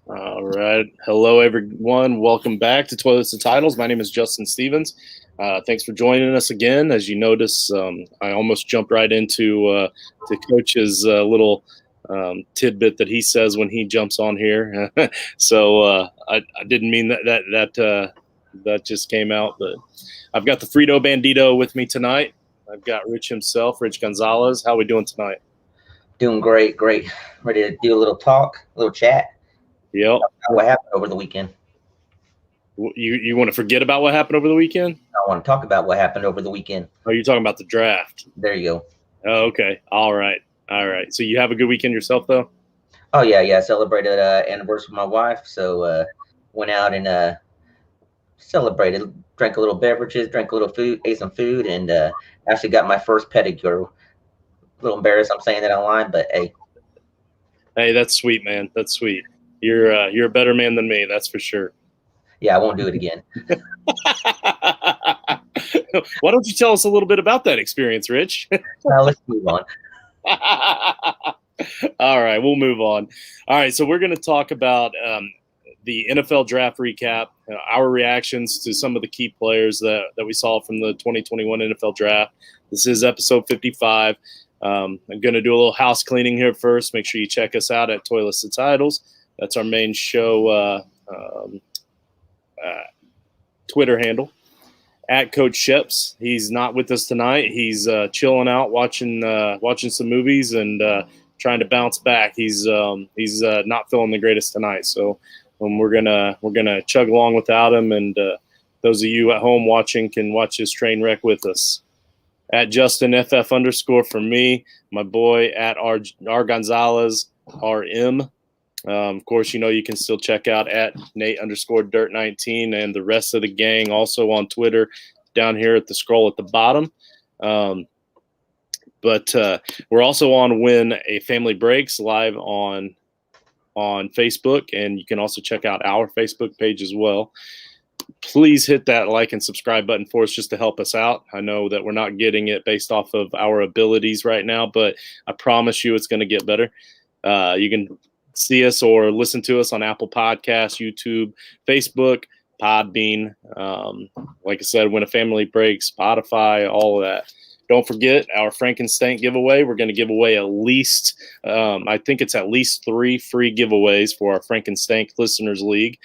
All right. Hello, everyone. Welcome back to Toilets and Titles. My name is Justin Stevens. Thanks for joining us again. As you notice, I almost jumped right into to Coach's little tidbit that he says when he jumps on here. So I didn't mean that just came out. But I've got the Frito Bandito with me tonight. I've got Rich himself, Rich Gonzalez. How are we doing tonight? Doing great. Ready to do a little talk, a little chat. Yep. What happened over the weekend? You want to forget about what happened over the weekend? I want to talk about what happened over the weekend. Oh, you're talking about the draft. There you go. Oh, okay. All right. So you have a good weekend yourself, though? Oh, yeah. I celebrated anniversary with my wife. So went out and celebrated, drank a little beverages, drank a little food, ate some food, and actually got my first pedicure. A little embarrassed I'm saying that online, but hey. Hey, that's sweet, man. That's sweet. You're a better man than me, that's for sure. Yeah, I won't do it again. Why don't you tell us a little bit about that experience, Rich? Let's move on. All right, we'll move on. All right, so we're going to talk about the NFL draft recap, our reactions to some of the key players that we saw from the 2021 NFL draft. This is episode 55. I'm going to do a little house cleaning here first. Make sure you check us out at Toilets and Titles. That's our main show Twitter handle. At Coach Sheps. He's not with us tonight. He's chilling out, watching some movies and trying to bounce back. He's not feeling the greatest tonight. So we're gonna chug along without him. And those of you at home watching can watch his train wreck with us. At Justin FF_ for me, my boy at R Gonzalez RM. Of course, you can still check out at Nate_Dirt19 and the rest of the gang also on Twitter down here at the scroll at the bottom. But we're also on When a Family Breaks live on Facebook, and you can also check out our Facebook page as well. Please hit that like and subscribe button for us just to help us out. I know that we're not getting it based off of our abilities right now, but I promise you it's going to get better. You can see us or listen to us on Apple Podcasts, YouTube, Facebook, Podbean. Like I said, When a Family Breaks, Spotify, all of that. Don't forget our Frankenstein giveaway. We're going to give away at least, I think it's at least 3 free giveaways for our Frankenstein Listeners League,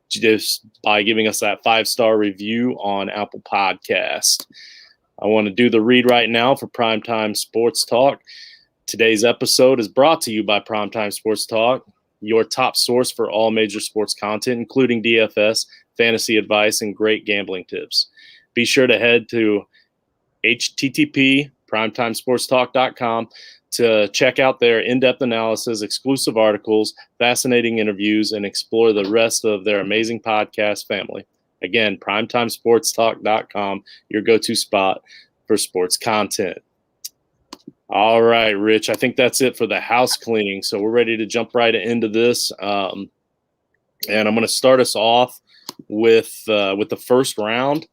just by giving us that 5-star review on Apple Podcast. I want to do the read right now for Primetime Sports Talk. Today's episode is brought to you by Primetime Sports Talk, your top source for all major sports content, including DFS, fantasy advice, and great gambling tips. Be sure to head to http://primetimesportstalk.com to check out their in-depth analysis, exclusive articles, fascinating interviews, and explore the rest of their amazing podcast family. Again, primetimesportstalk.com, your go-to spot for sports content. All right, Rich, I think that's it for the house cleaning. So we're ready to jump right into this. And I'm going to start us off with the first round.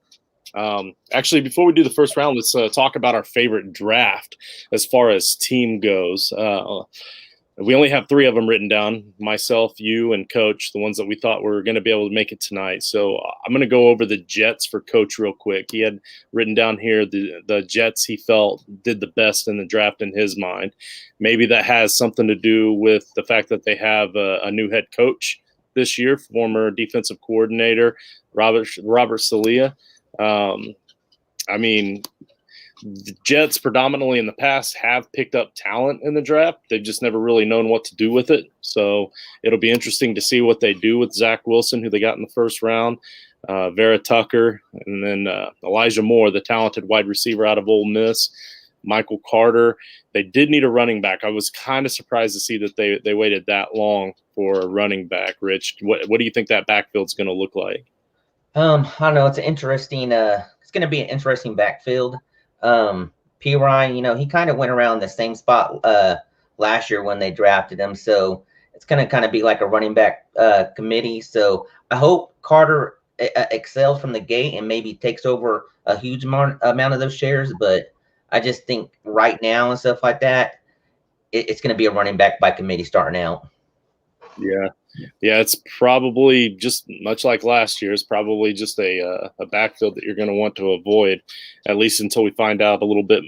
Actually, before we do the first round, let's talk about our favorite draft as far as team goes. We only have 3 of them written down, myself, you, and Coach, the ones that we thought were going to be able to make it tonight. So I'm going to go over the Jets for Coach real quick. He had written down here the Jets he felt did the best in the draft in his mind. Maybe that has something to do with the fact that they have a new head coach this year, former defensive coordinator, Robert Saleh. The Jets predominantly in the past have picked up talent in the draft. They've just never really known what to do with it. So it'll be interesting to see what they do with Zach Wilson, who they got in the first round, Vera Tucker, and then Elijah Moore, the talented wide receiver out of Ole Miss, Michael Carter. They did need a running back. I was kind of surprised to see that they waited that long for a running back. Rich, what do you think that backfield's going to look like? I don't know. It's an interesting. It's going to be an interesting backfield. P. Ryan, he kind of went around the same spot last year when they drafted him, so it's going to kind of be like a running back committee. So I hope Carter excels from the gate and maybe takes over a huge amount of those shares. But I just think right now and stuff like that, it's going to be a running back by committee starting out. Yeah. Yeah, it's probably just much like last year. It's probably just a backfield that you're going to want to avoid, at least until we find out a little bit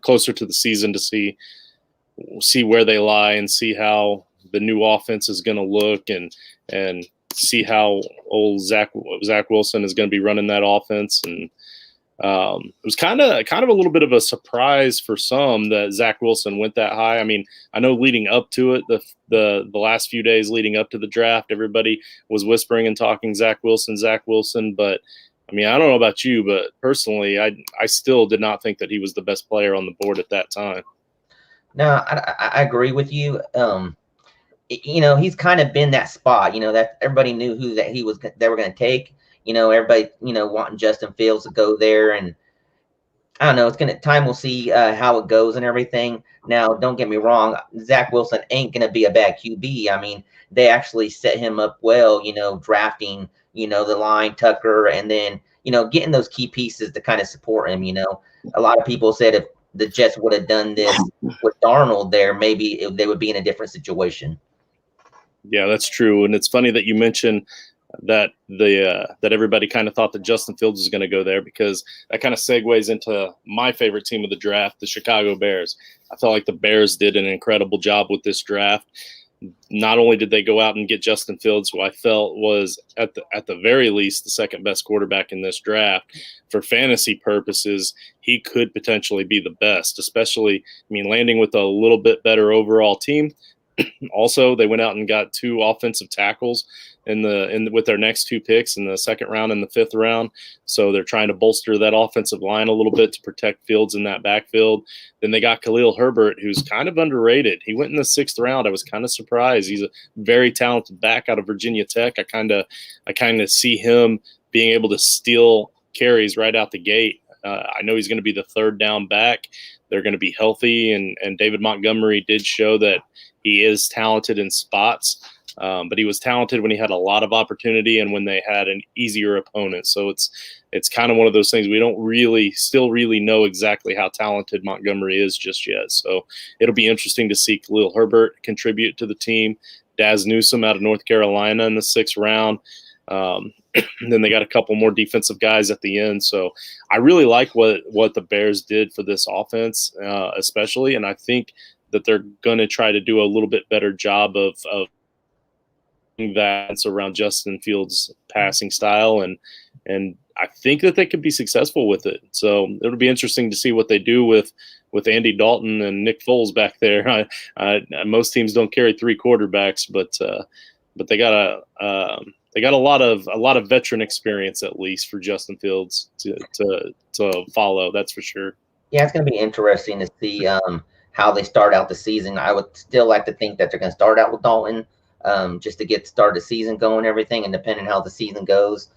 closer to the season to see where they lie and see how the new offense is going to look and see how old Zach Wilson is going to be running that offense. And it was kind of a little bit of a surprise for some that Zach Wilson went that high. I mean, I know leading up to it, the last few days leading up to the draft, everybody was whispering and talking Zach Wilson. But I mean, I don't know about you, but personally, I still did not think that he was the best player on the board at that time. No, I agree with you. He's kind of been that spot, that everybody knew who that they were going to take. Everybody, wanting Justin Fields to go there, and I don't know. Time will see how it goes and everything. Now, don't get me wrong, Zach Wilson ain't going to be a bad QB. I mean, they actually set him up well, drafting, the line Tucker, and then, getting those key pieces to kind of support him. A lot of people said if the Jets would have done this with Darnold there, maybe they would be in a different situation. Yeah, that's true. And it's funny that you mentioned that that everybody kind of thought that Justin Fields was going to go there, because that kind of segues into my favorite team of the draft, the Chicago Bears. I felt like the Bears did an incredible job with this draft. Not only did they go out and get Justin Fields, who I felt was at the very least the second best quarterback in this draft. For fantasy purposes, he could potentially be the best, especially, landing with a little bit better overall team. Also, they went out and got 2 offensive tackles with their next 2 picks in the second round and the 5th round. So they're trying to bolster that offensive line a little bit to protect Fields in that backfield. Then they got Khalil Herbert, who's kind of underrated. He went in the 6th round. I was kind of surprised. He's a very talented back out of Virginia Tech. I kind of see him being able to steal carries right out the gate. I know he's going to be the 3rd down back. They're going to be healthy, and David Montgomery did show that he is talented in spots, but he was talented when he had a lot of opportunity and when they had an easier opponent. So it's kind of one of those things we don't still really know exactly how talented Montgomery is just yet. So it'll be interesting to see Khalil Herbert contribute to the team. Daz Newsome out of North Carolina in the 6th round. Then they got a couple more defensive guys at the end. So I really like what the Bears did for this offense, especially, and I think that they're going to try to do a little bit better job of that's around Justin Fields' passing style, and I think that they could be successful with it. So it'll be interesting to see what they do with Andy Dalton and Nick Foles back there. Most teams don't carry 3 quarterbacks, but they got a lot of veteran experience, at least for Justin Fields to follow. That's for sure. Yeah, it's going to be interesting to see how they start out the season. I would still like to think that they're going to start out with Dalton, just to get the season going and everything. And depending on how the season goes,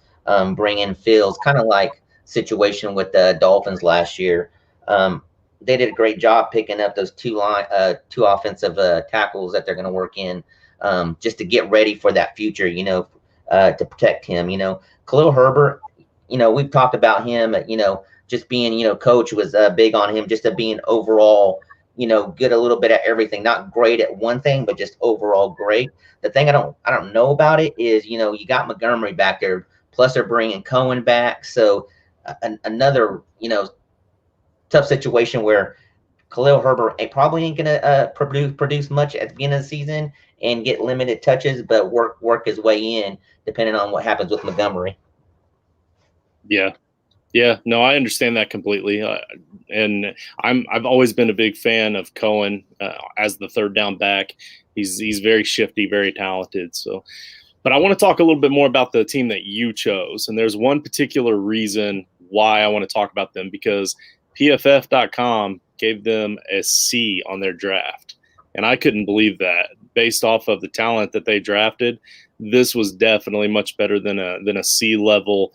bring in Fields, kind of like situation with the Dolphins last year. They did a great job picking up those 2 offensive tackles that they're going to work in, just to get ready for that future, to protect him. Khalil Herbert, we've talked about him, just being, coach was big on him, just to being overall, good a little bit at everything, not great at one thing, but just overall great. The thing I don't know about it is, you got Montgomery back there, plus they're bringing Cohen back. So another, tough situation where Khalil Herbert probably ain't going to produce much at the beginning of the season and get limited touches, but work his way in depending on what happens with Montgomery. Yeah, no, I understand that completely, and I've always been a big fan of Cohen as the 3rd down back. He's very shifty, very talented. So, but I want to talk a little bit more about the team that you chose, and there's one particular reason why I want to talk about them, because PFF.com gave them a C on their draft, and I couldn't believe that. Based off of the talent that they drafted, this was definitely much better than a C level.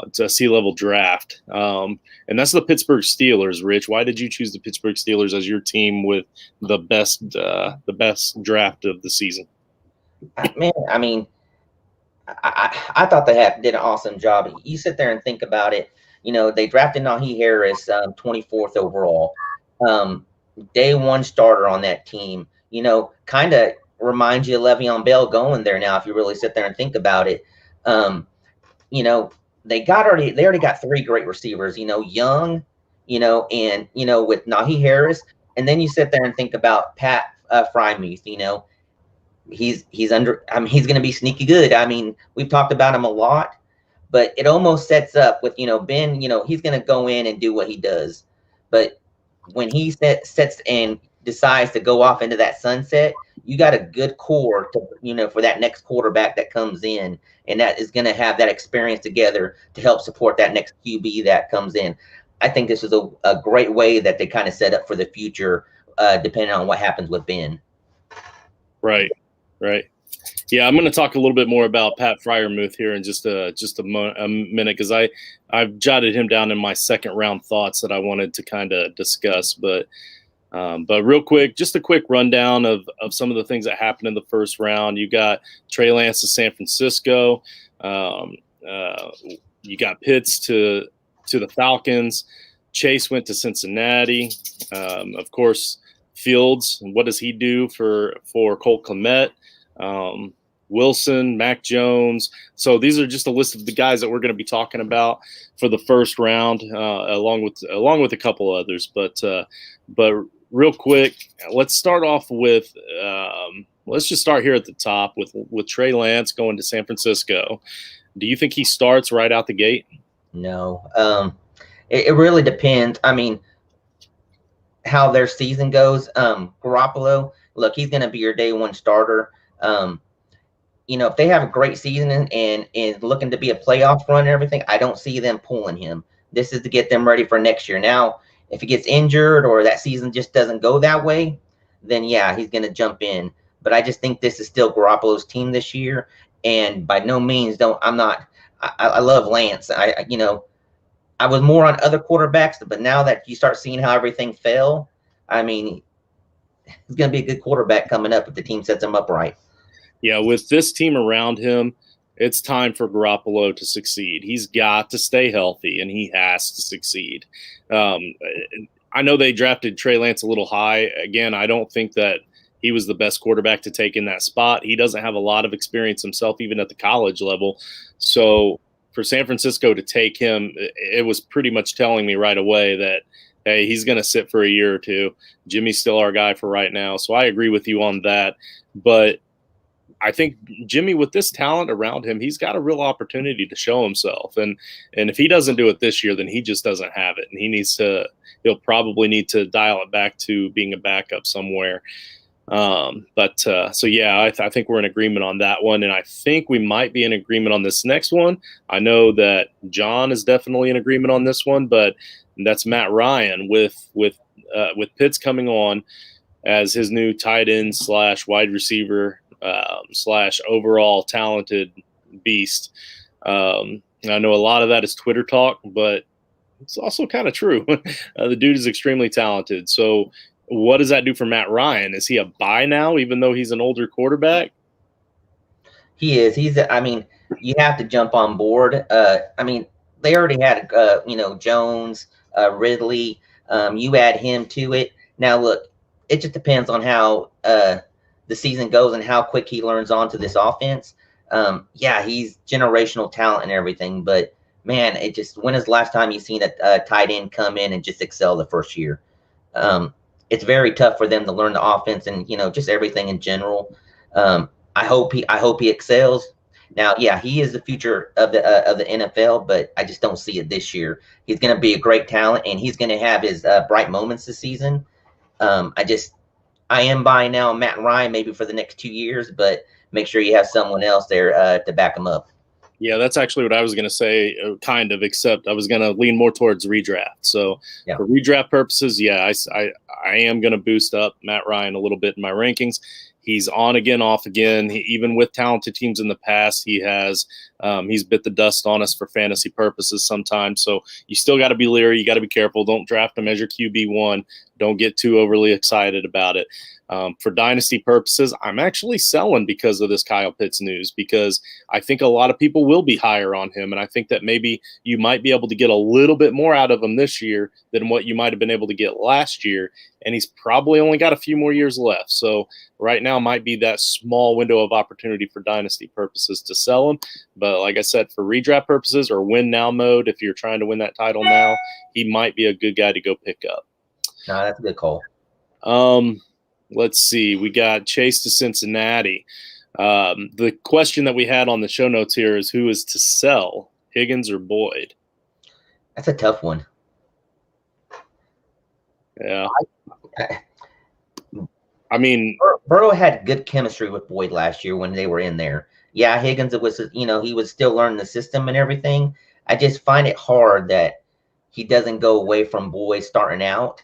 It's a C-level draft, and that's the Pittsburgh Steelers. Rich, why did you choose the Pittsburgh Steelers as your team with the best draft of the season? Man, I mean, I thought they did an awesome job. You sit there and think about it. They drafted Najee Harris, 24th overall, day 1 starter on that team. Kind of reminds you of Le'Veon Bell going there now, if you really sit there and think about it. You know, they already got 3 great receivers, you know, Young, you know, and, you know, with Najee Harris. And then you sit there and think about Pat Freiermuth, you know, he's going to be sneaky good. I mean, we've talked about him a lot, but it almost sets up with, you know, Ben, you know, he's going to go in and do what he does. But when he sets and decides to go off into that sunset, you got a good core to, you know, for that next quarterback that comes in, and that is going to have that experience together to help support that next QB that comes in. I think this is a great way that they kind of set up for the future, depending on what happens with Ben. Right. Yeah, I'm going to talk a little bit more about Pat Freiermuth here in just a minute, because I've jotted him down in my second round thoughts that I wanted to kind of discuss. But real quick, just a quick rundown of some of the things that happened in the first round. You got Trey Lance to San Francisco. You got Pitts to the Falcons. Chase went to Cincinnati. Of course, Fields, what does he do for Colt Kmet? Wilson, Mac Jones. So these are just a list of the guys that we're going to be talking about for the first round, along with a couple others. But real quick, let's start off with let's just start here at the top with Trey Lance going to San Francisco. Do you think he starts right out the gate? No. It really depends. I mean, how their season goes. Garoppolo, look, he's going to be your day one starter. You know, if they have a great season and looking to be a playoff run and everything, I don't see them pulling him. This is to get them ready for next year. Now, if he gets injured or that season just doesn't go that way, then yeah, he's going to jump in. But I just think this is still Garoppolo's team this year. And by no means I love Lance. You know, I was more on other quarterbacks, but now that you start seeing how everything fell, I mean, he's going to be a good quarterback coming up if the team sets him up right. Yeah, with this team around him, it's time for Garoppolo to succeed. He's got to stay healthy, and he has to succeed. I know they drafted Trey Lance a little high. Again, I don't think that he was the best quarterback to take in that spot. He doesn't have a lot of experience himself, even at the college level. So for San Francisco to take him, it was pretty much telling me right away that, hey, he's going to sit for a year or two. Jimmy's still our guy for right now. So I agree with you on that. But I think Jimmy, with this talent around him, he's got a real opportunity to show himself. And if he doesn't do it this year, then he just doesn't have it. And he'll probably need to dial it back to being a backup somewhere. So yeah, I think we're in agreement on that one. And I think we might be in agreement on this next one. I know that John is definitely in agreement on this one, but that's Matt Ryan with Pitts coming on as his new tight end / wide receiver / overall talented beast. I know a lot of that is Twitter talk, but it's also kind of true. The dude is extremely talented. So what does that do for Matt Ryan? Is he a buy now, even though he's an older quarterback? He is. I mean, you have to jump on board. I mean, they already had, Jones, Ridley. You add him to it. Now, look, it just depends on how the season goes and how quick he learns onto this offense. Yeah, he's generational talent and everything, but man, when is the last time you've seen a tight end come in and just excel the first year? It's very tough for them to learn the offense and, just everything in general. I hope he excels. Now, yeah, he is the future of the NFL, but I just don't see it this year. He's going to be a great talent, and he's going to have his bright moments this season. I am buying now Matt Ryan maybe for the next 2 years, but make sure you have someone else there to back him up. Yeah, that's actually what I was going to say, kind of, except I was going to lean more towards redraft. So yeah, for redraft purposes, yeah, I am going to boost up Matt Ryan a little bit in my rankings. He's on again, off again. Even with talented teams in the past, he's bit the dust on us for fantasy purposes sometimes. So you still got to be leery. You got to be careful. Don't draft him as your QB1. Don't get too overly excited about it. For dynasty purposes, I'm actually selling because of this Kyle Pitts news, because I think a lot of people will be higher on him. And I think that maybe you might be able to get a little bit more out of him this year than what you might have been able to get last year. And he's probably only got a few more years left. So right now might be that small window of opportunity for dynasty purposes to sell him. But like I said, for redraft purposes or win now mode, if you're trying to win that title now, he might be a good guy to go pick up. No, that's a good call. Let's see. We got Chase to Cincinnati. The question that we had on the show notes here is who is to sell, Higgins or Boyd? That's a tough one. Yeah. I mean, Burrow had good chemistry with Boyd last year when they were in there. Yeah, Higgins, it was, he was still learning the system and everything. I just find it hard that he doesn't go away from Boyd starting out.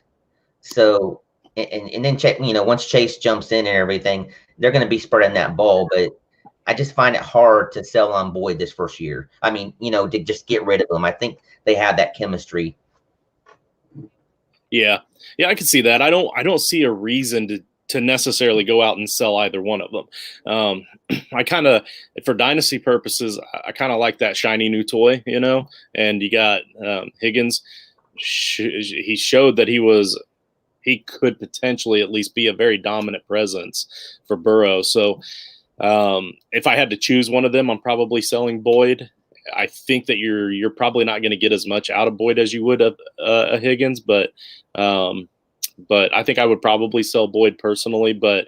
So, and then check, once Chase jumps in and everything, they're going to be spreading that ball. But I just find it hard to sell on Boyd this first year. I mean, to just get rid of him. I think they have that chemistry. Yeah, I can see that. I don't see a reason to necessarily go out and sell either one of them. I kind of, for dynasty purposes, I kind of like that shiny new toy, and you got Higgins. He showed that he could potentially at least be a very dominant presence for Burrow. So if I had to choose one of them, I'm probably selling Boyd. I think that you're probably not going to get as much out of Boyd as you would a Higgins, but I think I would probably sell Boyd personally. But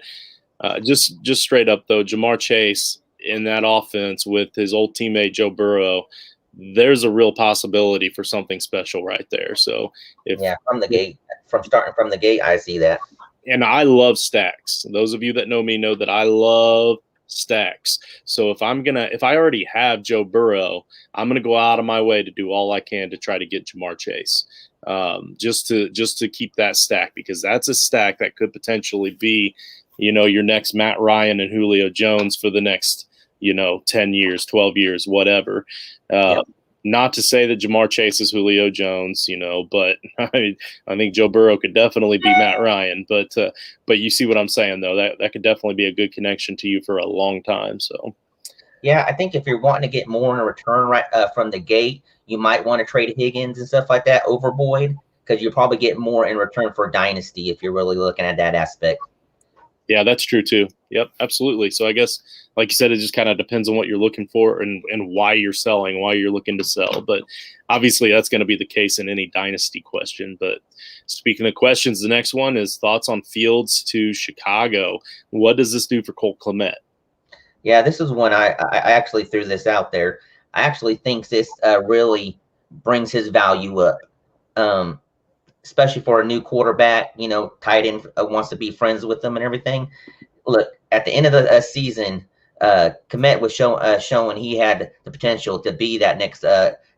just straight up though, Jamar Chase in that offense with his old teammate Joe Burrow, there's a real possibility for something special right there. So starting from the gate, I see that. And I love stacks. Those of you that know me know that I love stacks. So if I already have Joe Burrow, I'm gonna go out of my way to do all I can to try to get Jamar Chase, just to keep that stack, because that's a stack that could potentially be, your next Matt Ryan and Julio Jones for the next 10 years, 12 years, whatever. Not to say that Jamar Chase is Julio Jones, but I think Joe Burrow could definitely be Matt Ryan. But you see what I'm saying, though. That could definitely be a good connection to you for a long time. So, yeah, I think if you're wanting to get more in a return right from the gate, you might want to trade Higgins and stuff like that over Boyd, because you'll probably get more in return for dynasty if you're really looking at that aspect. Yeah, that's true too. Yep, absolutely. So I guess, like you said, it just kind of depends on what you're looking for and why you're selling, why you're looking to sell. But obviously that's going to be the case in any dynasty question. But speaking of questions, the next one is thoughts on Fields to Chicago. What does this do for Cole Kmet? Yeah, this is one I actually threw this out there. I actually think this really brings his value up. Especially for a new quarterback, tight end wants to be friends with them and everything. Look, at the end of the season, Kmet was showing he had the potential to be that next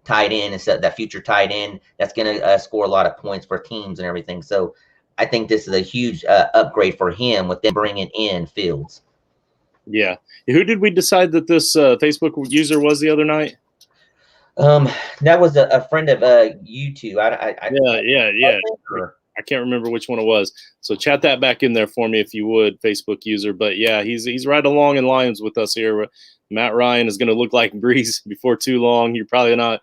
tight end, instead that future tight end that's going to score a lot of points for teams and everything. So I think this is a huge upgrade for him with them bringing in Fields. Yeah. Who did we decide that this Facebook user was the other night? That was a friend of you two. Yeah. I can't remember which one it was. So chat that back in there for me if you would, Facebook user. But yeah, he's right along in lines with us here. Matt Ryan is going to look like Breeze before too long. You're probably not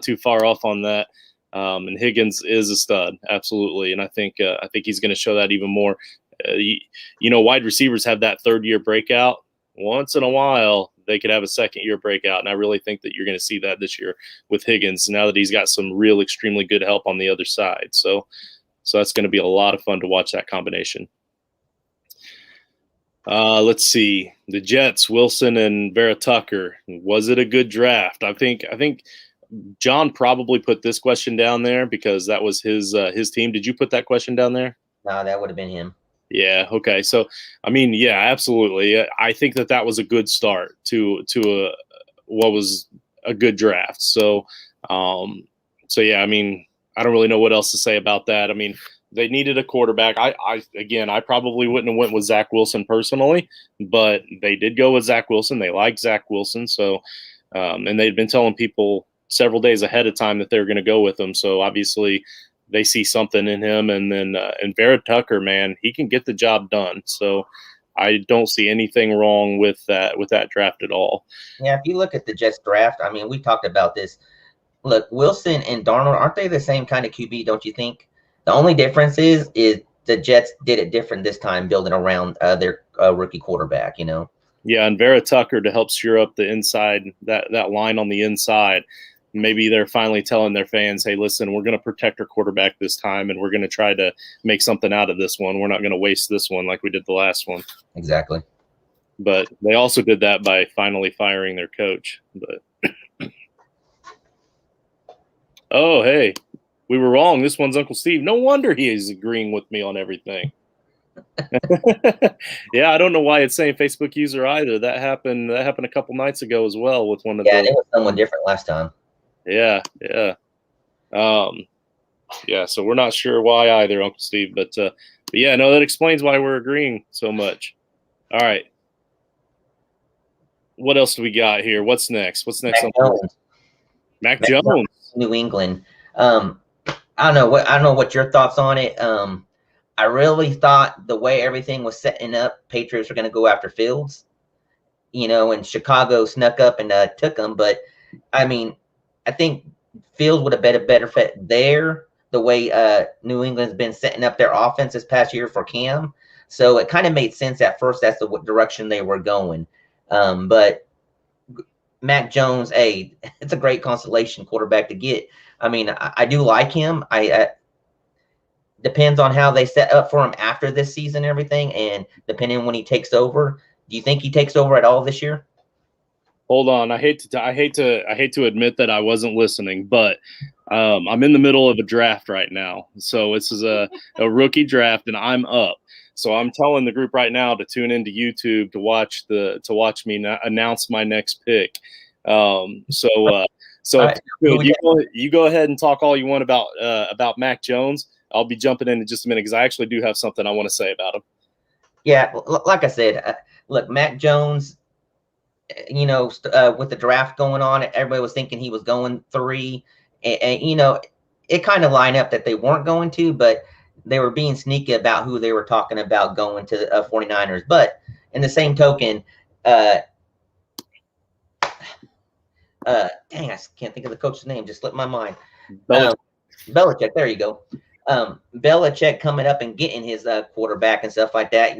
too far off on that. And Higgins is a stud, absolutely. And I think he's going to show that even more. Wide receivers have that third-year breakout. Once in a while, they could have a second-year breakout, and I really think that you're going to see that this year with Higgins, now that he's got some real extremely good help on the other side. So that's going to be a lot of fun to watch that combination. Let's see. The Jets, Wilson and Vera Tucker. Was it a good draft? I think John probably put this question down there because that was his team. Did you put that question down there? No, that would have been him. Yeah. Okay. So, I mean, yeah, absolutely. I think that was a good start to what was a good draft. So yeah, I mean, I don't really know what else to say about that. I mean, they needed a quarterback. I probably wouldn't have went with Zach Wilson personally, but they did go with Zach Wilson. They liked Zach Wilson. So, and they'd been telling people several days ahead of time that they were going to go with him. So obviously they see something in him. And then and Vera Tucker, man, he can get the job done. So I don't see anything wrong with that draft at all. Yeah, if you look at the Jets draft, I mean, we talked about this. Look, Wilson and Darnold, aren't they the same kind of QB, don't you think? The only difference is the Jets did it different this time, building around their rookie quarterback, you know? Yeah, and Vera Tucker to help shore up the inside, that line on the inside. Maybe they're finally telling their fans, hey, listen, we're going to protect our quarterback this time, and we're going to try to make something out of this one. We're not going to waste this one like we did the last one. Exactly. But they also did that by finally firing their coach. But oh, hey, we were wrong. This one's Uncle Steve. No wonder he is agreeing with me on everything. Yeah, I don't know why it's saying Facebook user either. That happened a couple nights ago as well with one of it was someone different last time. Yeah. Yeah, so we're not sure why either, Uncle Steve. But yeah, no, that explains why we're agreeing so much. All right. What else do we got here? What's next? Mac Jones. New England. I don't know what your thoughts on it. I really thought the way everything was setting up, Patriots were going to go after Fields, and Chicago snuck up and took him. But I mean, I think Fields would have been a better fit there, the way New England's been setting up their offense this past year for Cam. So it kind of made sense at first. That's the direction they were going. But Mac Jones, it's a great consolation quarterback to get. I mean, I do like him. Depends on how they set up for him after this season and everything, and depending on when he takes over. Do you think he takes over at all this year? Hold on. I hate to admit that I wasn't listening, but I'm in the middle of a draft right now. So this is a rookie draft, and I'm up. So I'm telling the group right now to tune into YouTube to watch me announce my next pick. So right. You go ahead and talk all you want about Mac Jones. I'll be jumping in just a minute because I actually do have something I want to say about him. Yeah, like I said, look, Mac Jones, with the draft going on, everybody was thinking he was going 3. And it kind of lined up that they weren't going to, but they were being sneaky about who they were talking about going to the 49ers. But in the same token, dang, I can't think of the coach's name. Just slipped my mind. Belichick, there you go. Belichick coming up and getting his quarterback and stuff like that.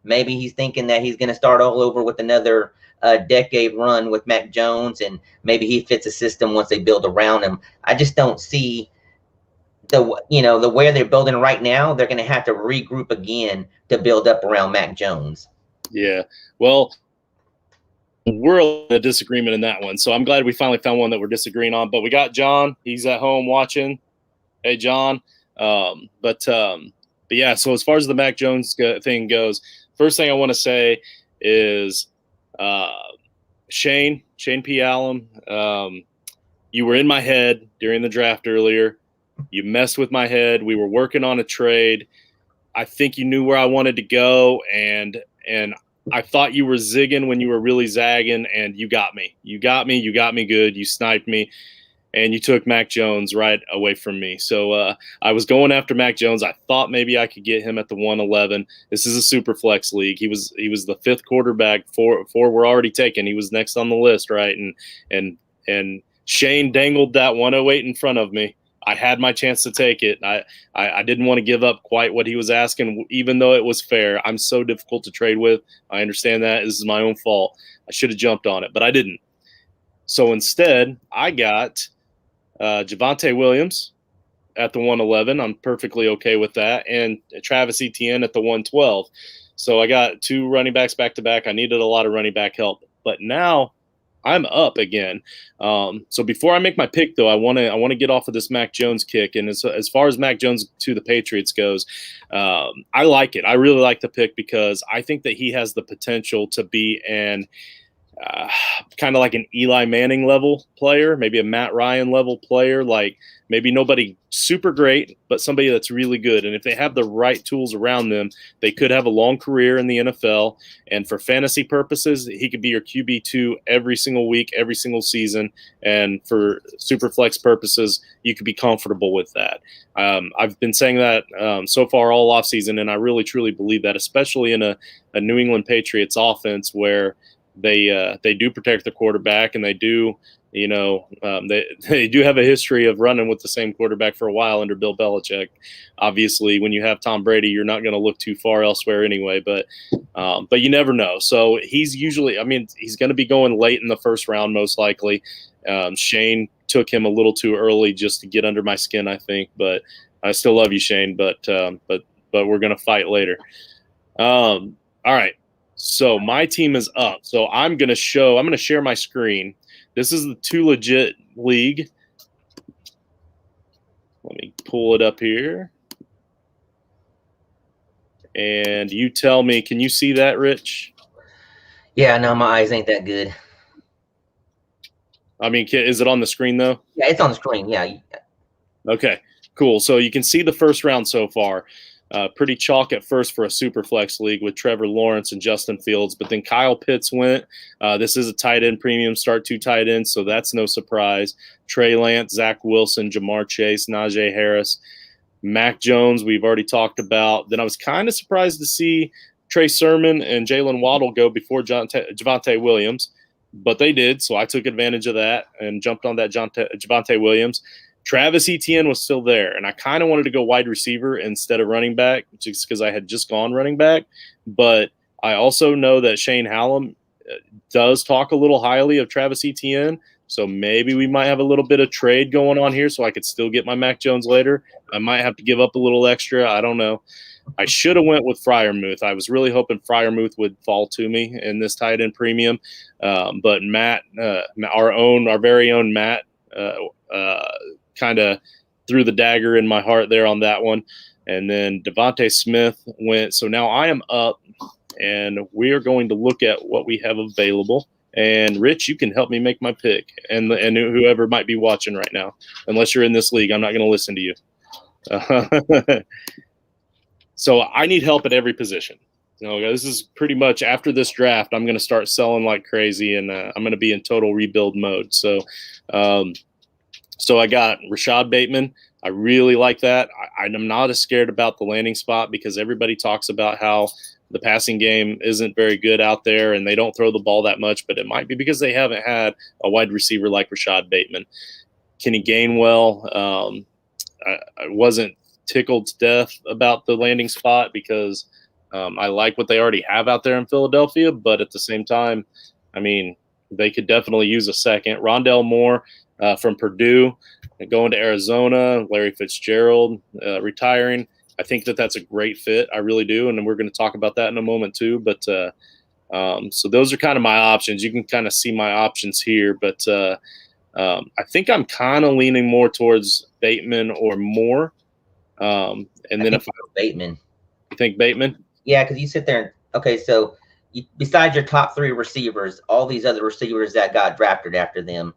Maybe he's thinking that he's going to start all over with another decade run with Mac Jones, and maybe he fits a system once they build around him. I just don't see the way they're building right now. They're going to have to regroup again to build up around Mac Jones. Yeah, well, we're in a disagreement in that one, so I'm glad we finally found one that we're disagreeing on. But we got John. He's at home watching. Hey, John. But yeah, so as far as the Mac Jones thing goes, first thing I want to say is Shane P. Allen, you were in my head during the draft earlier. You messed with my head. We were working on a trade. I think you knew where I wanted to go, and I thought you were zigging when you were really zagging, and you got me. You got me good. You sniped me. And you took Mac Jones right away from me. So I was going after Mac Jones. I thought maybe I could get him at the 111. This is a super flex league. He was the 5th quarterback. Four were already taken. He was next on the list, right? And Shane dangled that 108 in front of me. I had my chance to take it. I didn't want to give up quite what he was asking, even though it was fair. I'm so difficult to trade with. I understand that. This is my own fault. I should have jumped on it, but I didn't. So instead, I got Javonte Williams at the 111. I'm perfectly okay with that. And Travis Etienne at the 112. So I got 2 running backs back to back. I needed a lot of running back help. But now I'm up again. So before I make my pick, though, I want to get off of this Mac Jones kick. And as far as Mac Jones to the Patriots goes, I like it. I really like the pick because I think that he has the potential to be an kind of like an Eli Manning level player, maybe a Matt Ryan level player, like maybe nobody super great, but somebody that's really good. And if they have the right tools around them, they could have a long career in the NFL. And for fantasy purposes, he could be your QB2 every single week, every single season. And for super flex purposes, you could be comfortable with that. I've been saying that so far all offseason, and I really, truly believe that, especially in a New England Patriots offense where they do protect the quarterback, and they do, they do have a history of running with the same quarterback for a while under Bill Belichick. Obviously, when you have Tom Brady, you're not going to look too far elsewhere anyway, but you never know. So he's usually, he's going to be going late in the first round, most likely. Shane took him a little too early just to get under my skin, I think, but I still love you, Shane, but we're going to fight later. All right. So my team is up. So I'm going to share my screen. This is the Too Legit League. Let me pull it up here. And you tell me, can you see that, Rich? Yeah, no, my eyes ain't that good. Is it on the screen though? Yeah, it's on the screen. Yeah. Okay, cool. So you can see the first round so far. Pretty chalk at first for a super flex league with Trevor Lawrence and Justin Fields, but then Kyle Pitts went. This is a tight end premium, start 2 tight ends, so that's no surprise. Trey Lance, Zach Wilson, Jamar Chase, Najee Harris, Mac Jones, we've already talked about. Then I was kind of surprised to see Trey Sermon and Jalen Waddle go before Javonte Williams, but they did, so I took advantage of that and jumped on that Javonte Williams. Travis Etienne was still there, and I kind of wanted to go wide receiver instead of running back just because I had just gone running back. But I also know that Shane Hallam does talk a little highly of Travis Etienne, so maybe we might have a little bit of trade going on here so I could still get my Mac Jones later. I might have to give up a little extra. I don't know. I should have went with Freiermuth. I was really hoping Freiermuth would fall to me in this tight end premium, but Matt, our very own Matt, kind of threw the dagger in my heart there on that one. And then Devontae Smith went. So now I am up, and we are going to look at what we have available. And Rich, you can help me make my pick, and whoever might be watching right now. Unless you're in this league, I'm not going to listen to you. So I need help at every position. This is pretty much after this draft. I'm going to start selling like crazy, and I'm going to be in total rebuild mode. So I got Rashad Bateman. I really like that. I'm not as scared about the landing spot because everybody talks about how the passing game isn't very good out there and they don't throw the ball that much, but it might be because they haven't had a wide receiver like Rashad Bateman. Kenny Gainwell, I wasn't tickled to death about the landing spot because I like what they already have out there in Philadelphia, but at the same time, they could definitely use a second. Rondell Moore, from Purdue, going to Arizona, Larry Fitzgerald retiring. I think that's a great fit. I really do, and we're going to talk about that in a moment too. But so those are kind of my options. You can kind of see my options here, but I think I'm kind of leaning more towards Bateman or Moore. And then if Bateman, you think Bateman? Yeah, because you sit there and okay, so besides your top 3 receivers, all these other receivers that got drafted after them.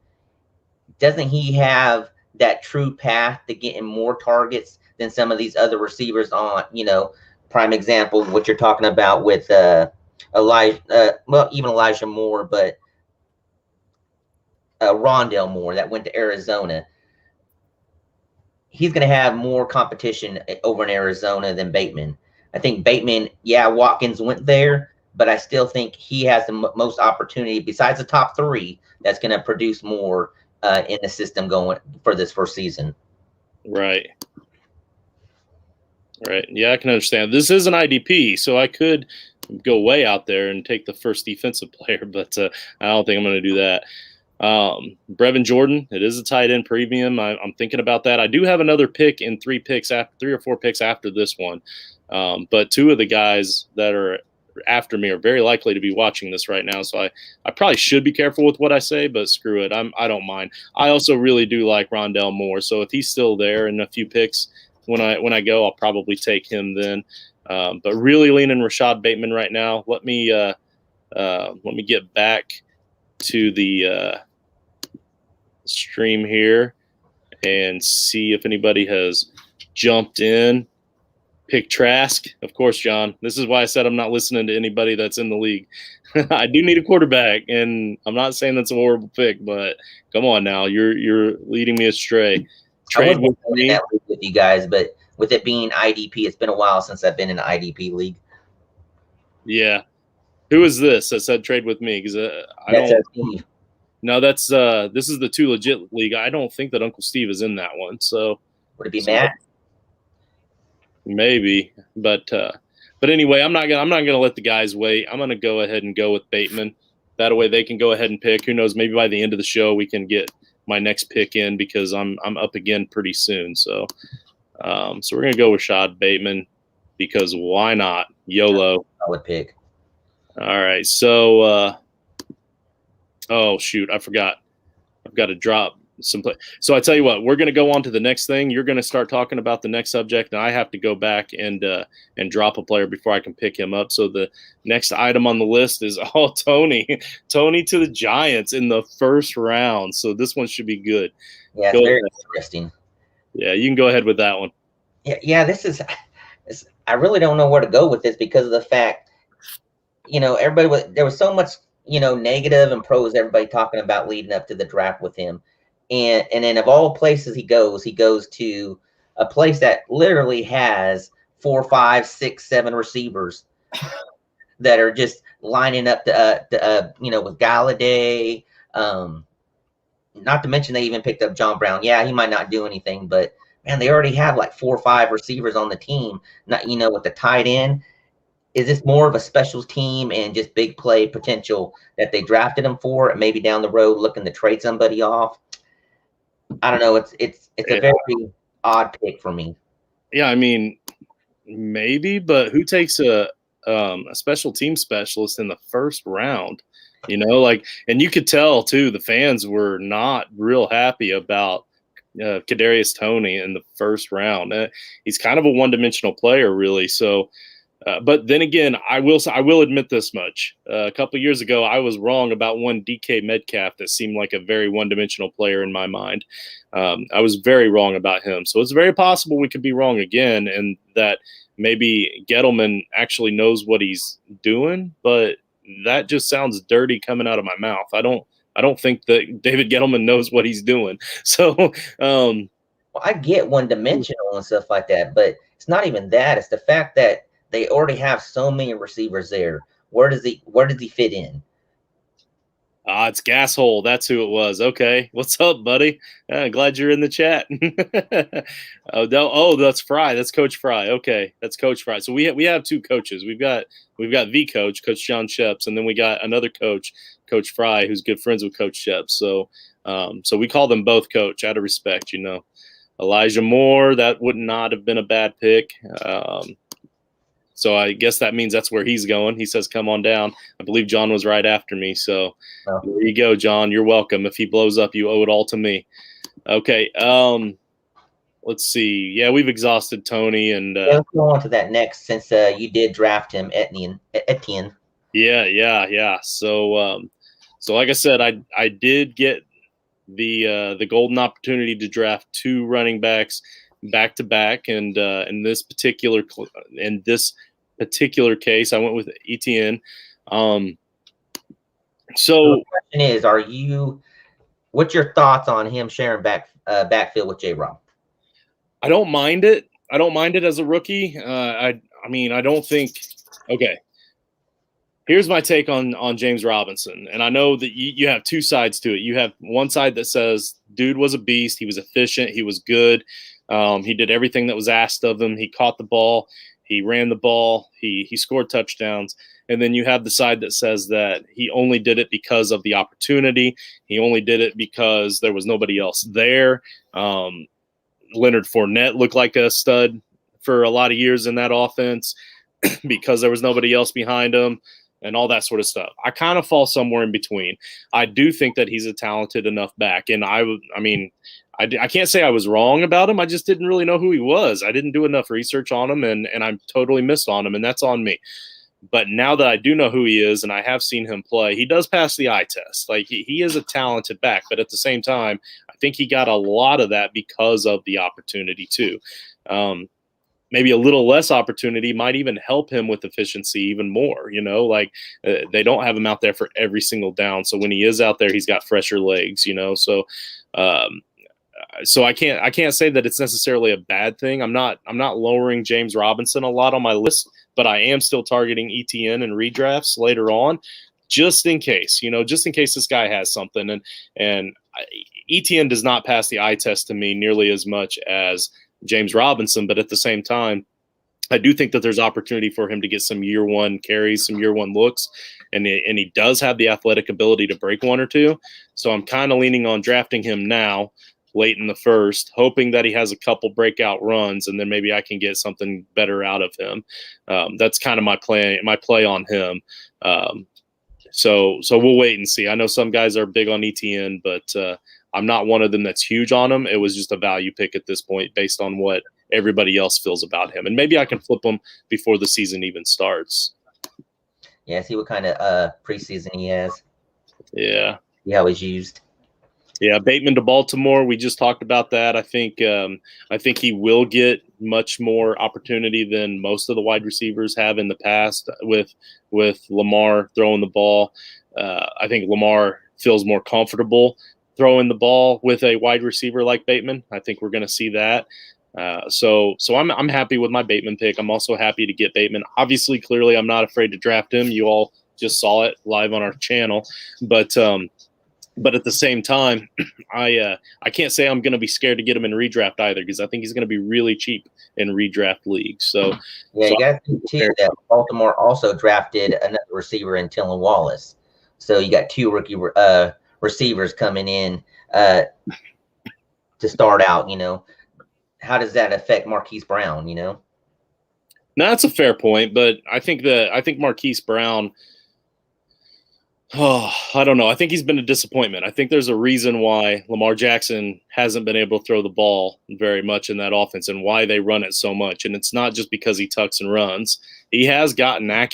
Doesn't he have that true path to getting more targets than some of these other receivers on, prime example, what you're talking about with even Elijah Moore, but Rondell Moore that went to Arizona. He's going to have more competition over in Arizona than Bateman. I think Bateman, Watkins went there, but I still think he has the most opportunity besides the top 3 that's going to produce more in the system going for this first season. Right. Yeah, I can understand. This is an IDP, so I could go way out there and take the first defensive player, but I don't think I'm going to do that. Brevin Jordan, it is a tight end premium. I'm thinking about that. I do have another pick in 3 or 4 picks after this one, but 2 of the guys that are after me are very likely to be watching this right now, so I probably should be careful with what I say, but screw it, I don't mind. I also really do like Rondell Moore, so if he's still there in a few picks when I go, I'll probably take him then. But really leaning Rashad Bateman right now. Let me get back to the stream here and see if anybody has jumped in. Pick Trask. Of course, John. This is why I said I'm not listening to anybody that's in the league. I do need a quarterback, and I'm not saying that's a horrible pick, but come on now. You're leading me astray. Trade with me with you guys, but with it being IDP, it's been a while since I've been in an IDP league. Yeah. Who is this that said trade with me? Because I don't. Steve. No, that's this is the Too Legit league. I don't think that Uncle Steve is in that one. So would it be Matt? Maybe, but anyway, I'm not gonna let the guys wait. I'm gonna go ahead and go with Bateman. That way they can go ahead and pick. Who knows? Maybe by the end of the show we can get my next pick in because I'm up again pretty soon. So so we're gonna go with Rashad Bateman because why not? YOLO. I would pick. All right. So oh shoot, I forgot. I've got to drop some play. So I tell you what, we're going to go on to the next thing. You're going to start talking about the next subject, and I have to go back and drop a player before I can pick him up. So the next item on the list is Tony to the Giants in the first round. So this one should be good. Yeah, it's very interesting. Yeah, you can go ahead with that one. Yeah, this is. I really don't know where to go with this because of the fact, there was so much, negative and pros everybody talking about leading up to the draft with him. And then of all places he goes to a place that literally has 4, 5, 6, 7 receivers that are just lining up with Galladay. Not to mention they even picked up John Brown. Yeah, he might not do anything, but man, they already have like 4 or 5 receivers on the team. Not with the tight end. Is this more of a special team and just big play potential that they drafted him for, and maybe down the road looking to trade somebody off? I don't know. It's a very odd pick for me. Yeah, I mean, maybe, but who takes a special team specialist in the first round? And you could tell too, the fans were not real happy about Kadarius Toney in the first round. He's kind of a one-dimensional player, really. So. But then again, I will admit this much. A couple of years ago, I was wrong about one DK Metcalf that seemed like a very one-dimensional player in my mind. I was very wrong about him. So it's very possible we could be wrong again, and that maybe Gettleman actually knows what he's doing. But that just sounds dirty coming out of my mouth. I don't think that David Gettleman knows what he's doing. So, well, I get one-dimensional and stuff like that, but it's not even that. It's the fact that they already have so many receivers there. Where does he fit in? It's Gasshole. That's who it was. Okay. What's up, buddy? Glad you're in the chat. That's Fry. That's Coach Fry. Okay. That's Coach Fry. So we have 2 coaches. We've got the coach, Coach John Sheps, and then we got another coach, Coach Fry, who's good friends with Coach Sheps. So so we call them both coach out of respect, Elijah Moore, that would not have been a bad pick. So I guess that means that's where he's going. He says, come on down. I believe John was right after me. So There you go, John. You're welcome. If he blows up, you owe it all to me. Okay. Let's see. Yeah, we've exhausted Tony. And let's go on to that next since you did draft him, Etienne. Yeah. So like I said, I did get the golden opportunity to draft 2 running backs back to back, and in this particular case, I went with Etienne. So the question is, what's your thoughts on him sharing backfield with J-Rob? I don't mind it. I don't mind it as a rookie. I don't think. Okay. Here's my take on James Robinson, and I know that you have 2 sides to it. You have one side that says, dude was a beast. He was efficient. He was good. He did everything that was asked of him. He caught the ball. He ran the ball. He scored touchdowns. And then you have the side that says that he only did it because of the opportunity. He only did it because there was nobody else there. Leonard Fournette looked like a stud for a lot of years in that offense because there was nobody else behind him and all that sort of stuff. I kind of fall somewhere in between. I do think that he's a talented enough back. And I can't say I was wrong about him. I just didn't really know who he was. I didn't do enough research on him, and I totally missed on him, and that's on me. But now that I do know who he is and I have seen him play, he does pass the eye test. Like he is a talented back, but at the same time, I think he got a lot of that because of the opportunity too. Maybe a little less opportunity might even help him with efficiency even more. Like they don't have him out there for every single down. So when he is out there, he's got fresher legs, So I can't say that it's necessarily a bad thing. I'm not lowering James Robinson a lot on my list, but I am still targeting ETN and redrafts later on, just in case this guy has something. And ETN does not pass the eye test to me nearly as much as James Robinson, but at the same time, I do think that there's opportunity for him to get some year one carries, some year one looks, and he does have the athletic ability to break one or two. So I'm kind of leaning on drafting him now, late in the first, hoping that he has a couple breakout runs, and then maybe I can get something better out of him. That's kind of my play on him. So we'll wait and see. I know some guys are big on ETN, but I'm not one of them that's huge on him. It was just a value pick at this point based on what everybody else feels about him. And maybe I can flip him before the season even starts. Yeah, see what kind of preseason he has. Yeah. See how he's used. Yeah, Bateman to Baltimore. We just talked about that. I think he will get much more opportunity than most of the wide receivers have in the past with Lamar throwing the ball. I think Lamar feels more comfortable throwing the ball with a wide receiver like Bateman. I think we're going to see that. So I'm happy with my Bateman pick. I'm also happy to get Bateman. Obviously, clearly, I'm not afraid to draft him. You all just saw it live on our channel, but at the same time, I can't say I'm going to be scared to get him in redraft either, because I think he's going to be really cheap in redraft leagues. So yeah, you got to see that Baltimore also drafted another receiver in Tylan Wallace. So you got two rookie receivers coming in to start out. How does that affect Marquis Brown? No, that's a fair point, but I think Marquis Brown. Oh, I don't know. I think he's been a disappointment. I think there's a reason why Lamar Jackson hasn't been able to throw the ball very much in that offense and why they run it so much. And it's not just because he tucks and runs. He has gotten a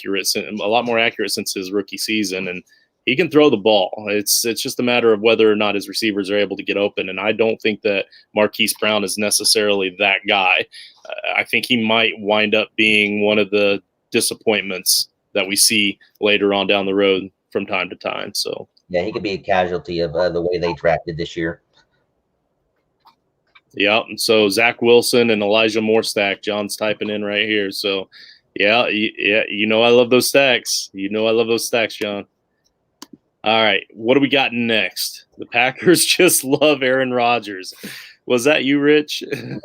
lot more accurate since his rookie season, and he can throw the ball. It's just a matter of whether or not his receivers are able to get open. And I don't think that Marquis Brown is necessarily that guy. I think he might wind up being one of the disappointments that we see later on down the road from time to time. So yeah, he could be a casualty of the way they drafted this year. Yeah, and so Zach Wilson and Elijah Moore stack. John's typing in right here. So yeah, I love those stacks. I love those stacks, John. All right, what do we got next? The Packers just love Aaron Rodgers. Was that you, Rich? No.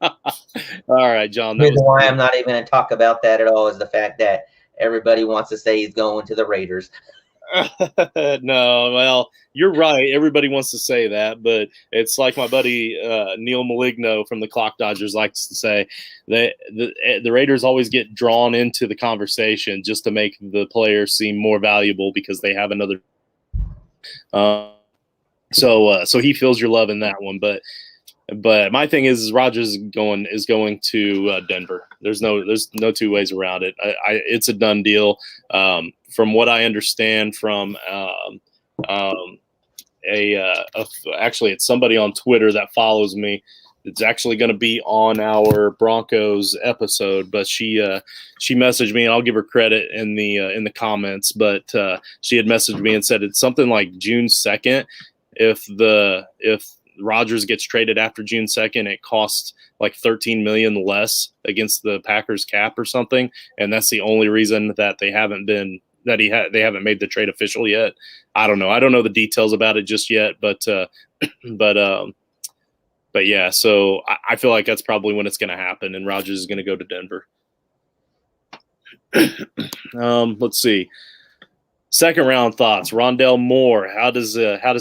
All right, John. The reason why I'm not even going to talk about that at all is the fact that everybody wants to say he's going to the Raiders. No, well, you're right. Everybody wants to say that, but it's like my buddy Neil Maligno from the Clock Dodgers likes to say, that the Raiders always get drawn into the conversation just to make the players seem more valuable because they have another. So he feels your love in that one, but my thing is Rodgers is going to Denver. There's no two ways around it. It's a done deal. From what I understand from actually it's somebody on Twitter that follows me. It's actually going to be on our Broncos episode, but she messaged me, and I'll give her credit in the comments. But she had messaged me and said it's something like June 2nd. If Rodgers gets traded after June 2nd, it costs like $13 million less against the Packers cap or something, and that's the only reason that they haven't made the trade official yet. I don't know the details about it just yet, but yeah. So I feel like that's probably when it's going to happen, and Rodgers is going to go to Denver. Let's see. Second round thoughts. Rondale Moore. How does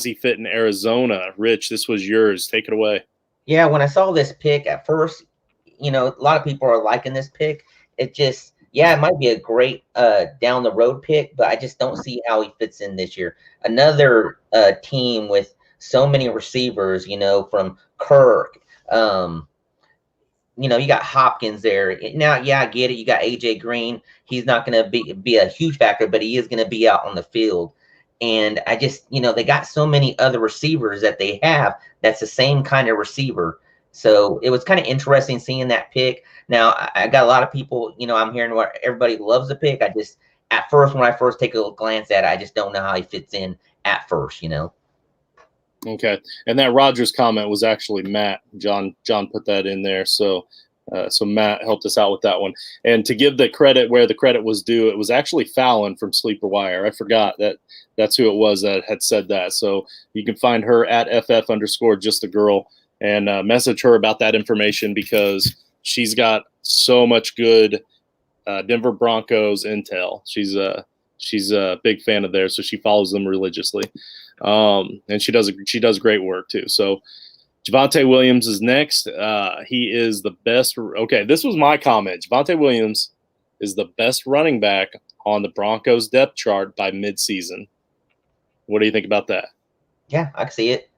he fit in Arizona? Rich, this was yours. Take it away. Yeah, when I saw this pick at first, a lot of people are liking this pick. It just, it might be a great down the road pick, but I just don't see how he fits in this year. Another team with so many receivers, from Kirk, you got Hopkins there. Now, yeah, I get it. You got AJ Green. He's not going to be a huge factor, but he is going to be out on the field. And I just, they got so many other receivers that they have that's the same kind of receiver. So it was kind of interesting seeing that pick. Now, I got a lot of people, I'm hearing what everybody loves the pick. At first, when I first take a glance at it, I just don't know how he fits in at first, Okay. And that Rogers comment was actually Matt. John put that in there. So Matt helped us out with that one. And to give the credit where the credit was due, it was actually Fallon from Sleeper Wire. I forgot that's who it was that had said that. So you can find her at FF_just a girl and message her about that information, because she's got so much good Denver Broncos intel. She's a big fan of theirs, so she follows them religiously. And she does great work too. So Javonte Williams is next. He is the best. Okay, this was my comment. Javonte Williams is the best running back on the Broncos depth chart by midseason. What do you think about that? Yeah, I can see it.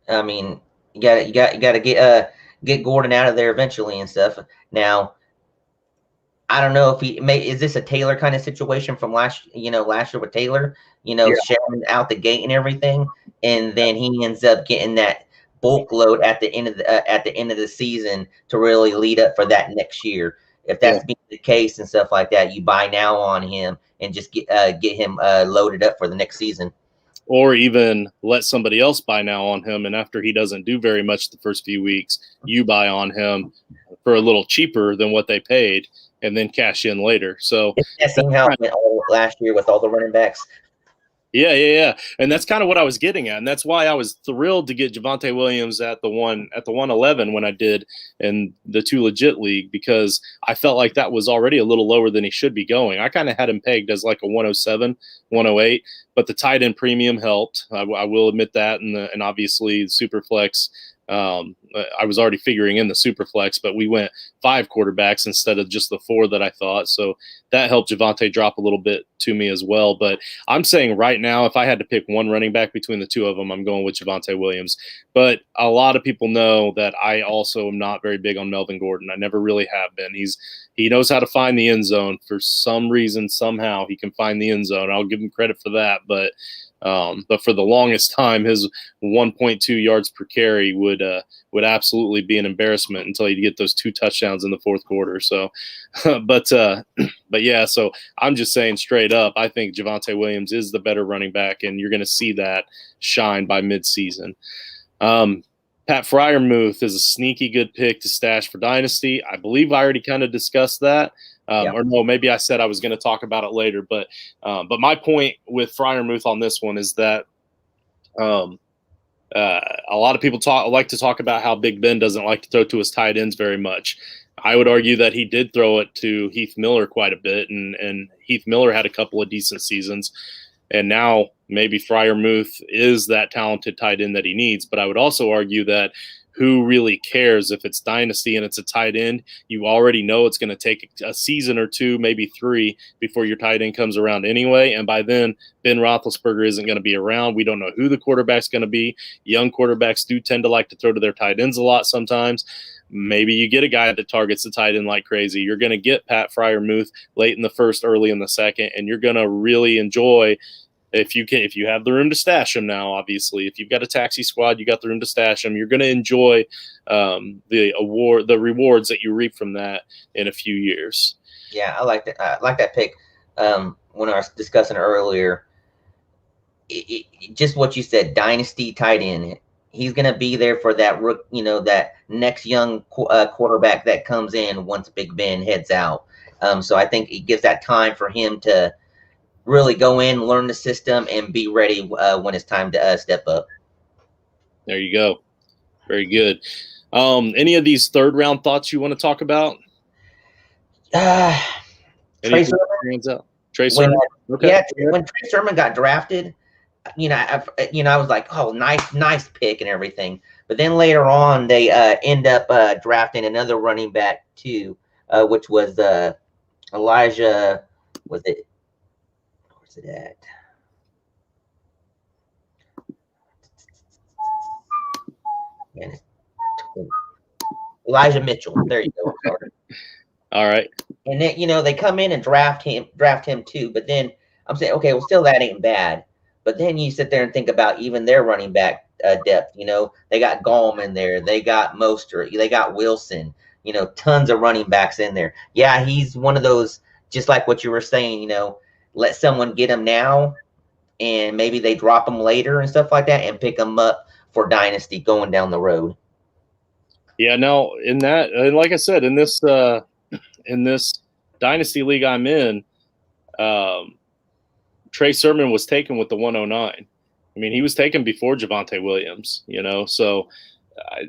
I mean, you got to get Gordon out of there eventually and stuff. Now, I don't know if is this a Taylor kind of situation from last year with Taylor, sharing out the gate and everything, and then he ends up getting that bulk load at the end of the season to really lead up for that next year. If that's being the case and stuff like that, you buy now on him and just get him loaded up for the next season. Or even let somebody else buy now on him, and after he doesn't do very much the first few weeks, you buy on him for a little cheaper than what they paid, and then cash in later. So that's how it went last year with all the running backs. Yeah. And that's kind of what I was getting at. And that's why I was thrilled to get Javonte Williams at the 111 when I did in the Two Legit League, because I felt like that was already a little lower than he should be going. I kind of had him pegged as like a 107, 108, but the tight end premium helped. I will admit that. And obviously Superflex, I was already figuring in the Superflex, but we went 5 quarterbacks instead of just the 4 that I thought. So that helped Javonte drop a little bit to me as well. But I'm saying right now, if I had to pick one running back between the two of them, I'm going with Javonte Williams. But a lot of people know that I also am not very big on Melvin Gordon. I never really have been. He knows how to find the end zone. For some reason, somehow he can find the end zone. I'll give him credit for that. But for the longest time, his 1.2 yards per carry would absolutely be an embarrassment until he'd get those 2 touchdowns in the fourth quarter. So, but yeah, so I'm just saying straight up, I think Javonte Williams is the better running back, and you're going to see that shine by midseason. Pat Freiermuth is a sneaky good pick to stash for Dynasty. I believe I already kind of discussed that. Or no, maybe I said I was going to talk about it later. But my point with Freiermuth on this one is that a lot of people like to talk about how Big Ben doesn't like to throw to his tight ends very much. I would argue that he did throw it to Heath Miller quite a bit, and Heath Miller had a couple of decent seasons. And now maybe Freiermuth is that talented tight end that he needs. But I would also argue that who really cares if it's Dynasty and it's a tight end? You already know it's going to take a season or 2, maybe 3, before your tight end comes around anyway. And by then, Ben Roethlisberger isn't going to be around. We don't know who the quarterback's going to be. Young quarterbacks do tend to like to throw to their tight ends a lot sometimes. Maybe you get a guy that targets the tight end like crazy. You're going to get Pat Freiermuth late in the first, early in the second, and you're going to really enjoy if you have the room to stash him now. Obviously, if you've got a taxi squad, you got the room to stash him. You're going to enjoy the rewards that you reap from that in a few years. Yeah, I like that. I like that pick. When I was discussing earlier, just what you said, dynasty tight end. He's going to be there for that that next young quarterback that comes in once Big Ben heads out. So I think it gives that time for him to really go in, learn the system, and be ready when it's time to step up. There you go. Very good. Any of these third round thoughts you want to talk about? Trey Sermon. Trey Sermon. Okay. Yeah, when Trey Sermon got drafted, I was like, oh, nice pick and everything. But then later on, they end up drafting another running back too, which was Elijah. Was it? Where's it at? Elijah Mitchell. There you go. Sorry. All right. And then, they come in and draft him too. But then I'm saying, okay, well, still that ain't bad. But then you sit there and think about even their running back depth. They got Gallman there. They got Mostert. They got Wilson. Tons of running backs in there. Yeah, he's one of those, just like what you were saying, let someone get him now and maybe they drop him later and stuff like that and pick him up for dynasty going down the road. Yeah, no, in that, and like I said, in this dynasty league I'm in, Trey Sermon was taken with the 109. I mean, he was taken before Javonte Williams, so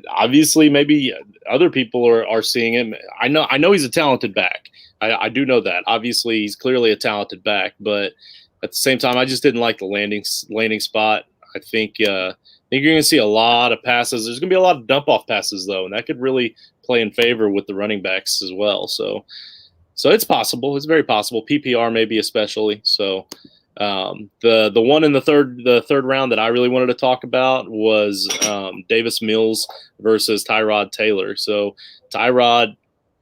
obviously maybe other people are seeing him. I know he's a talented back. I do know that. Obviously, he's clearly a talented back, but at the same time, I just didn't like the landing spot. I think you're going to see a lot of passes. There's going to be a lot of dump-off passes, though, and that could really play in favor with the running backs as well. So it's possible. It's very possible. PPR maybe especially. So the one in the third round that I really wanted to talk about was Davis Mills versus Tyrod Taylor. So Tyrod,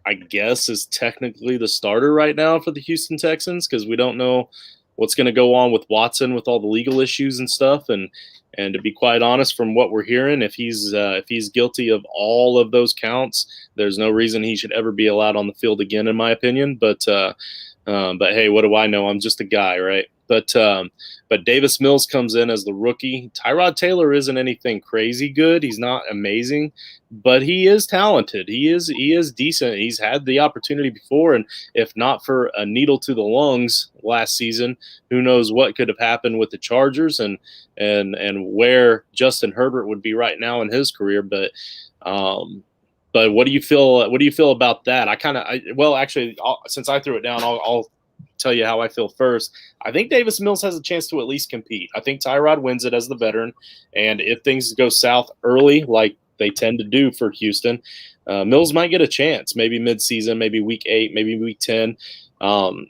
I guess, is technically the starter right now for the Houston Texans because we don't know what's going to go on with Watson with all the legal issues and stuff. And to be quite honest, from what we're hearing, if he's guilty of all of those counts, there's no reason he should ever be allowed on the field again, in my opinion. But hey, what do I know? I'm just a guy, right? But Davis Mills comes in as the rookie. Tyrod Taylor isn't anything crazy good. He's not amazing, but he is talented. He is decent. He's had the opportunity before, and if not for a needle to the lungs last season, who knows what could have happened with the Chargers and where Justin Herbert would be right now in his career. But what do you feel? What do you feel about that? Actually, since I threw it down, I'll tell you how I feel first. I think Davis Mills has a chance to at least compete. I think Tyrod wins it as the veteran, and if things go south early, like they tend to do for Houston, Mills might get a chance. Maybe mid-season, maybe week 8, maybe week 10.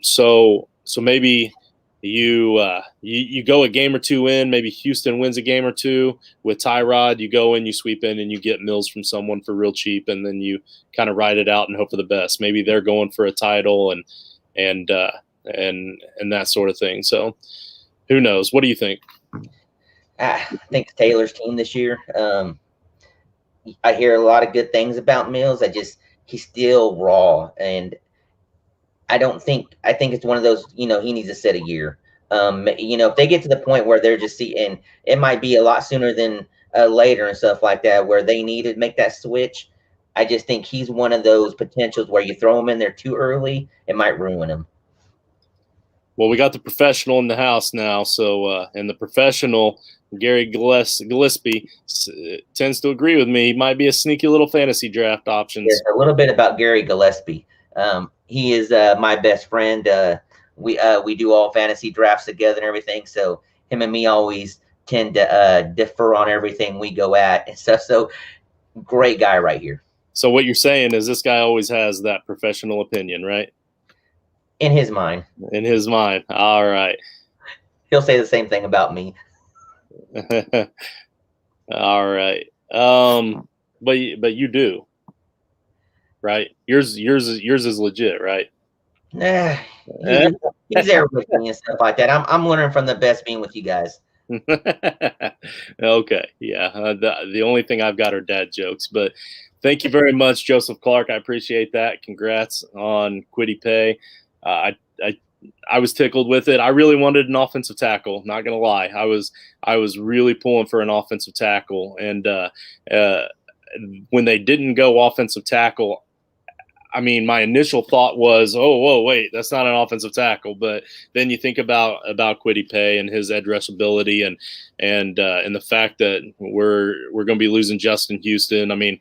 So maybe you go a game or two in. Maybe Houston wins a game or two with Tyrod. You go in, you sweep in, and you get Mills from someone for real cheap, and then you kind of ride it out and hope for the best. Maybe they're going for a title and that sort of thing. So who knows? What do you think? I think Taylor's team this year. I hear a lot of good things about Mills. He's still raw, and I think it's one of those, he needs to sit a year. If they get to the point where they're just seeing, it might be a lot sooner than later and stuff like that, where they need to make that switch. I just think he's one of those potentials where you throw him in there too early, it might ruin him. Well, we got the professional in the house now, so and the professional, Gary Gillespie, tends to agree with me. He might be a sneaky little fantasy draft option. There's a little bit about Gary Gillespie. He is my best friend. We do all fantasy drafts together and everything, so him and me always tend to differ on everything we go at and stuff. So great guy right here. So what you're saying is this guy always has that professional opinion, right? In his mind. In his mind. All right. He'll say the same thing about me. All right. But you do, right? Yours is legit, right? Nah. He's there with me and stuff like that. I'm learning from the best being with you guys. Okay. Yeah. The only thing I've got are dad jokes, but thank you very much, Joseph Clark. I appreciate that. Congrats on Kwity Paye. I was tickled with it. I really wanted an offensive tackle. Not gonna lie, I was really pulling for an offensive tackle, and when they didn't go offensive tackle, I mean, my initial thought was, oh, whoa, wait, that's not an offensive tackle. But then you think about Kwity Paye and his edge rush ability, and the fact that we're going to be losing Justin Houston. I mean,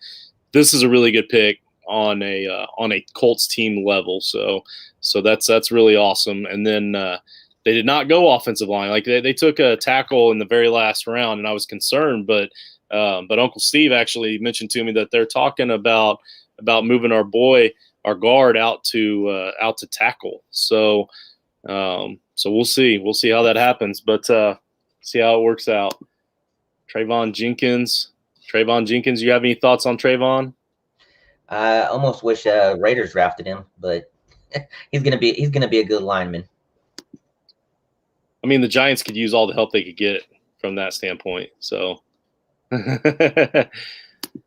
this is a really good pick on a Colts team level. So that's really awesome. And then they did not go offensive line. Like they took a tackle in the very last round, and I was concerned. But Uncle Steve actually mentioned to me that they're talking about moving our guard out to tackle. So we'll see. We'll see how that happens. But see how it works out. Trayvon Jenkins. You have any thoughts on Trayvon? I almost wish Raiders drafted him, but he's gonna be a good lineman. I mean, the Giants could use all the help they could get from that standpoint. So,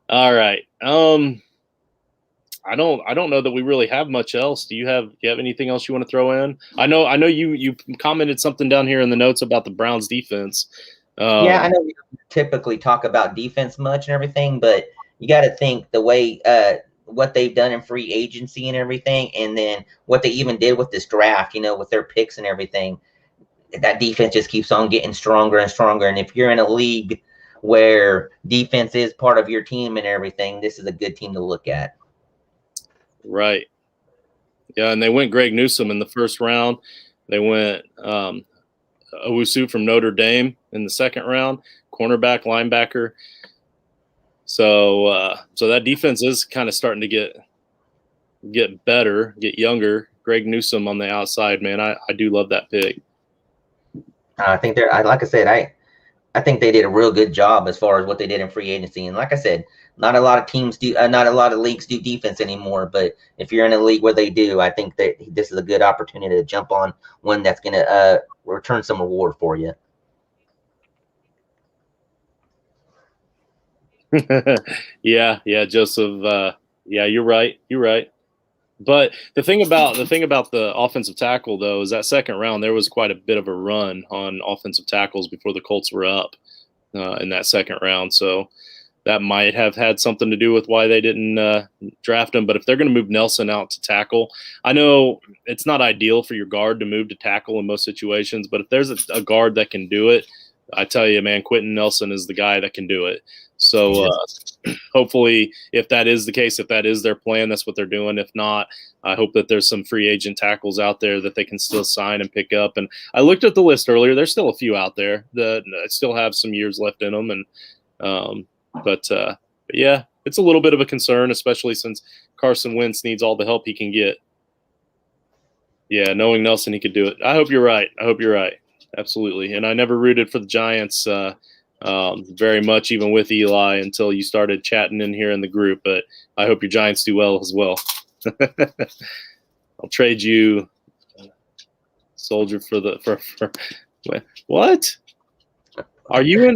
all right. I don't know that we really have much else. Do you have anything else you want to throw in? I know you commented something down here in the notes about the Browns defense. Yeah, I know we don't typically talk about defense much and everything, but you got to think the way what they've done in free agency and everything, and then what they even did with this draft, with their picks and everything. That defense just keeps on getting stronger and stronger. And if you're in a league where defense is part of your team and everything, this is a good team to look at. Right. Yeah, and they went Greg Newsome in the first round. They went Owusu from Notre Dame in the second round, cornerback, linebacker. So that defense is kind of starting to get better, get younger. Greg Newsome on the outside, man. I do love that pick. I think like I said, I think they did a real good job as far as what they did in free agency. And like I said, not a lot of teams do, not a lot of leagues do defense anymore. But if you're in a league where they do, I think that this is a good opportunity to jump on one that's going to return some reward for you. Yeah, Joseph. Yeah, you're right. But the thing about the offensive tackle, though, is that second round there was quite a bit of a run on offensive tackles before the Colts were up in that second round. So that might have had something to do with why they didn't draft him. But if they're going to move Nelson out to tackle, I know it's not ideal for your guard to move to tackle in most situations. But if there's a guard that can do it, I tell you, man, Quentin Nelson is the guy that can do it. So hopefully, if that is the case, if that is their plan, that's what they're doing. If not, I hope that there's some free agent tackles out there that they can still sign and pick up. And I looked at the list earlier. There's still a few out there that still have some years left in them. And but yeah, it's a little bit of a concern, especially since Carson Wentz needs all the help he can get. Yeah, knowing Nelson, he could do it. I hope you're right. Absolutely. And I never rooted for the Giants very much, even with Eli, until you started chatting in here in the group. But I hope your Giants do well as well. I'll trade you Soldier for what? Are you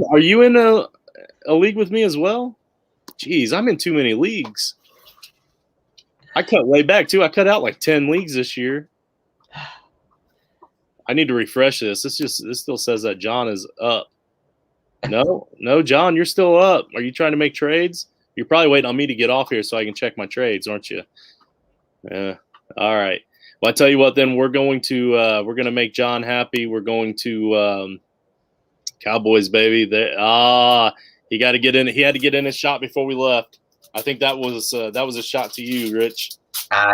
in a league with me as well? Jeez, I'm in too many leagues. I cut way back too. I cut out like 10 leagues this year. I need to refresh this. This still says that John is up. No, John, you're still up. Are you trying to make trades? You're probably waiting on me to get off here so I can check my trades, aren't you? Yeah. All right. Well, I tell you what, then we're going to make John happy. We're going to Cowboys, baby. He got to get in. He had to get in his shot before we left. I think that was a shot to you, Rich.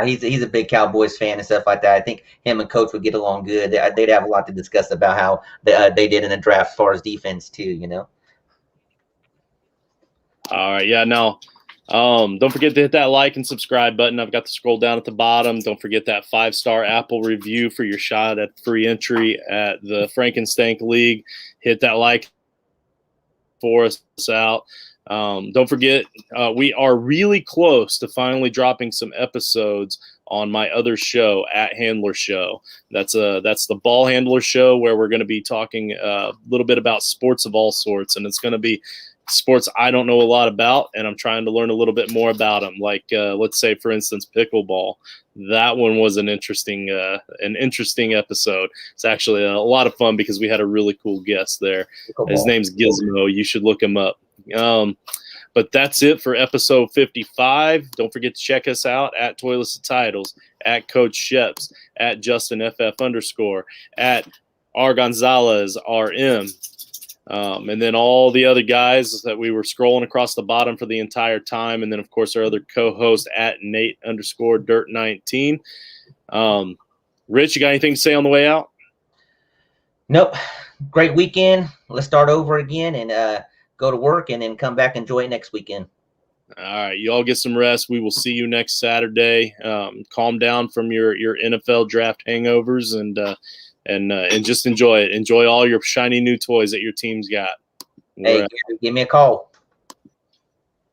He's a big Cowboys fan and stuff like that. I think him and Coach would get along good. They'd have a lot to discuss about how they did in the draft as far as defense too. All right, yeah. Now, don't forget to hit that like and subscribe button. I've got the scroll down at the bottom. Don't forget that 5-star Apple review for your shot at free entry at the Frankenstank League. Hit that like for us out. Don't forget, we are really close to finally dropping some episodes on my other show, at Handler Show. That's the Ball Handler Show, where we're going to be talking a little bit about sports of all sorts, and it's going to be sports I don't know a lot about, and I'm trying to learn a little bit more about them. Like let's say, for instance, pickleball. That one was an interesting episode. It's actually a lot of fun because we had a really cool guest there. Pickleball. His name's Gizmo. You should look him up. But that's it for episode 55. Don't forget to check us out at Toilets and Titles, at Coach Sheps, at JustinFF_, at R Gonzalez RM, and then all the other guys that we were scrolling across the bottom for the entire time, and then of course our other co-host at Nate_Dirt19. Rich, you got anything to say on the way out? Nope. Great weekend. Let's start over again and go to work and then come back and enjoy it next weekend. All right. You all get some rest. We will see you next Saturday. Calm down from your NFL draft hangovers and just enjoy it. Enjoy all your shiny new toys that your team's got. Hey, give me a call.